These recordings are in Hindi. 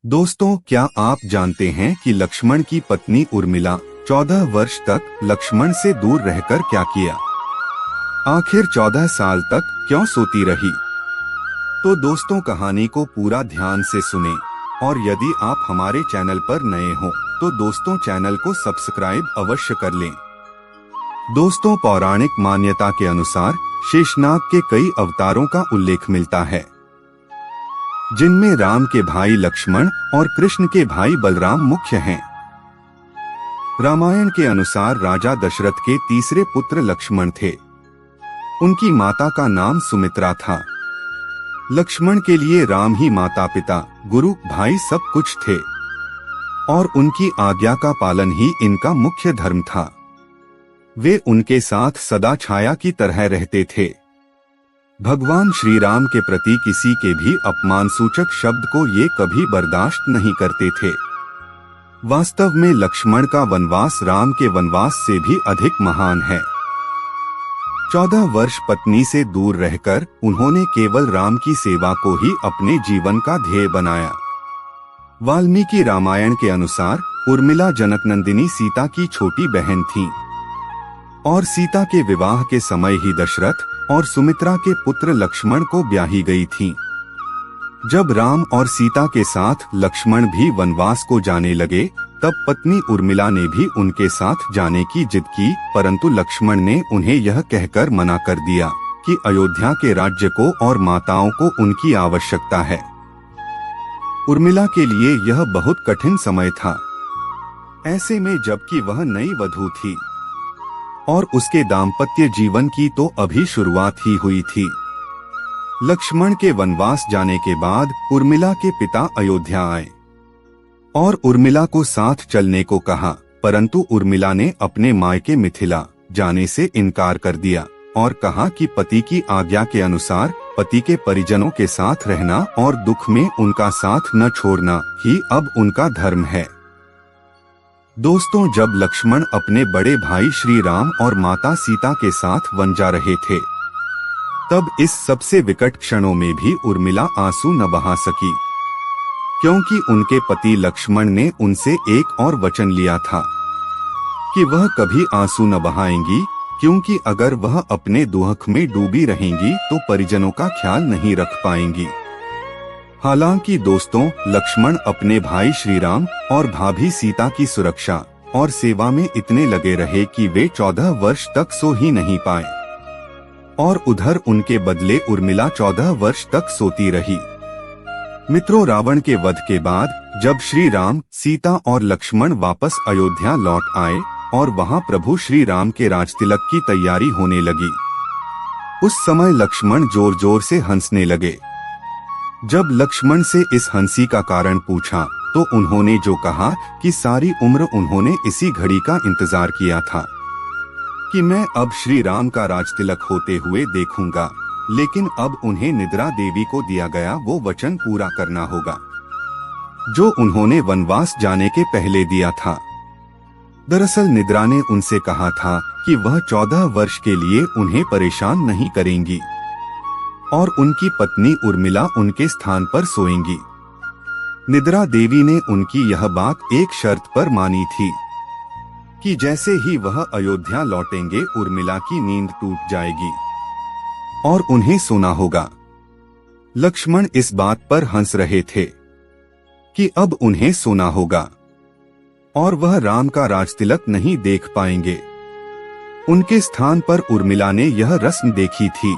दोस्तों, क्या आप जानते हैं कि लक्ष्मण की पत्नी उर्मिला 14 वर्ष तक लक्ष्मण से दूर रहकर क्या किया? आखिर 14 साल तक क्यों सोती रही? तो दोस्तों, कहानी को पूरा ध्यान से सुनें और यदि आप हमारे चैनल पर नए हो तो दोस्तों चैनल को सब्सक्राइब अवश्य कर लें। दोस्तों, पौराणिक मान्यता के अनुसार शेषनाग के कई अवतारों का उल्लेख मिलता है, जिनमें राम के भाई लक्ष्मण और कृष्ण के भाई बलराम मुख्य हैं। रामायण के अनुसार राजा दशरथ के तीसरे पुत्र लक्ष्मण थे। उनकी माता का नाम सुमित्रा था। लक्ष्मण के लिए राम ही माता पिता, गुरु, भाई सब कुछ थे और उनकी आज्ञा का पालन ही इनका मुख्य धर्म था। वे उनके साथ सदा छाया की तरह रहते थे। भगवान श्री राम के प्रति किसी के भी अपमान सूचक शब्द को ये कभी बर्दाश्त नहीं करते थे। वास्तव में लक्ष्मण का वनवास राम के वनवास से भी अधिक महान है। 14 वर्ष पत्नी से दूर रहकर उन्होंने केवल राम की सेवा को ही अपने जीवन का ध्येय बनाया। वाल्मीकि रामायण के अनुसार उर्मिला जनकनंदिनी सीता की छोटी बहन थी और सीता के विवाह के समय ही दशरथ और सुमित्रा के पुत्र लक्ष्मण को ब्याही गई थी। जब राम और सीता के साथ लक्ष्मण भी वनवास को जाने लगे, तब पत्नी उर्मिला ने भी उनके साथ जाने की जिद की, परंतु लक्ष्मण ने उन्हें यह कहकर मना कर दिया कि अयोध्या के राज्य को और माताओं को उनकी आवश्यकता है। उर्मिला के लिए यह बहुत कठिन समय था। ऐसे में जबकि वह नई वधू थी और उसके दाम्पत्य जीवन की तो अभी शुरुआत ही हुई थी। लक्ष्मण के वनवास जाने के बाद उर्मिला के पिता अयोध्या आए और उर्मिला को साथ चलने को कहा, परंतु उर्मिला ने अपने मायके मिथिला जाने से इनकार कर दिया और कहा कि पति की आज्ञा के अनुसार पति के परिजनों के साथ रहना और दुख में उनका साथ न छोड़ना ही अब उनका धर्म है। दोस्तों, जब लक्ष्मण अपने बड़े भाई श्री राम और माता सीता के साथ वन जा रहे थे, तब इस सबसे विकट क्षणों में भी उर्मिला आंसू न बहा सकी, क्योंकि उनके पति लक्ष्मण ने उनसे एक और वचन लिया था कि वह कभी आंसू न बहाएंगी, क्योंकि अगर वह अपने दुख में डूबी रहेंगी तो परिजनों का ख्याल नहीं रख पाएंगी। हालांकि दोस्तों, लक्ष्मण अपने भाई श्री राम और भाभी सीता की सुरक्षा और सेवा में इतने लगे रहे कि वे 14 वर्ष तक सो ही नहीं पाए और उधर उनके बदले उर्मिला 14 वर्ष तक सोती रही। मित्रों, रावण के वध के बाद जब श्री राम, सीता और लक्ष्मण वापस अयोध्या लौट आए और वहां प्रभु श्री राम के राजतिलक की तैयारी होने लगी, उस समय लक्ष्मण जोर जोर से हंसने लगे। जब लक्ष्मण से इस हंसी का कारण पूछा तो उन्होंने जो कहा कि सारी उम्र उन्होंने इसी घड़ी का इंतजार किया था कि मैं अब श्री राम का राजतिलक होते हुए देखूंगा, लेकिन अब उन्हें निद्रा देवी को दिया गया वो वचन पूरा करना होगा जो उन्होंने वनवास जाने के पहले दिया था। दरअसल निद्रा ने उनसे कहा था कि वह 14 वर्ष के लिए उन्हें परेशान नहीं करेंगी और उनकी पत्नी उर्मिला उनके स्थान पर सोएंगी। निद्रा देवी ने उनकी यह बात एक शर्त पर मानी थी कि जैसे ही वह अयोध्या लौटेंगे उर्मिला की नींद टूट जाएगी और उन्हें सोना होगा। लक्ष्मण इस बात पर हंस रहे थे कि अब उन्हें सोना होगा और वह राम का राजतिलक नहीं देख पाएंगे। उनके स्थान पर उर्मिला ने यह रस्म देखी थी।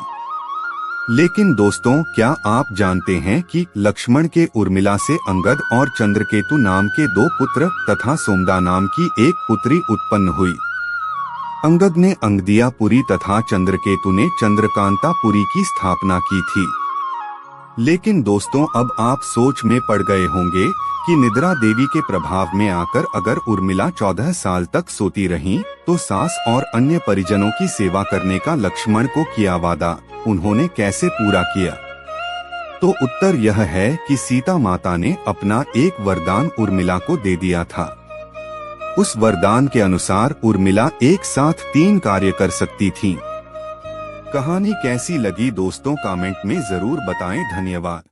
लेकिन दोस्तों, क्या आप जानते हैं कि लक्ष्मण के उर्मिला से अंगद और चंद्रकेतु नाम के 2 पुत्र तथा सोमदा नाम की एक पुत्री उत्पन्न हुई। अंगद ने अंगदियापुरी तथा चंद्रकेतु ने चंद्रकांतापुरी की स्थापना की थी। लेकिन दोस्तों, अब आप सोच में पड़ गए होंगे कि निद्रा देवी के प्रभाव में आकर अगर उर्मिला 14 साल तक सोती रहीं, तो सास और अन्य परिजनों की सेवा करने का लक्ष्मण को किया वादा उन्होंने कैसे पूरा किया? तो उत्तर यह है कि सीता माता ने अपना एक वरदान उर्मिला को दे दिया था। उस वरदान के अनुसार उर्मिला एक साथ 3 कार्य कर सकती थीं। कहानी कैसी लगी दोस्तों, कमेंट में जरूर बताएं। धन्यवाद।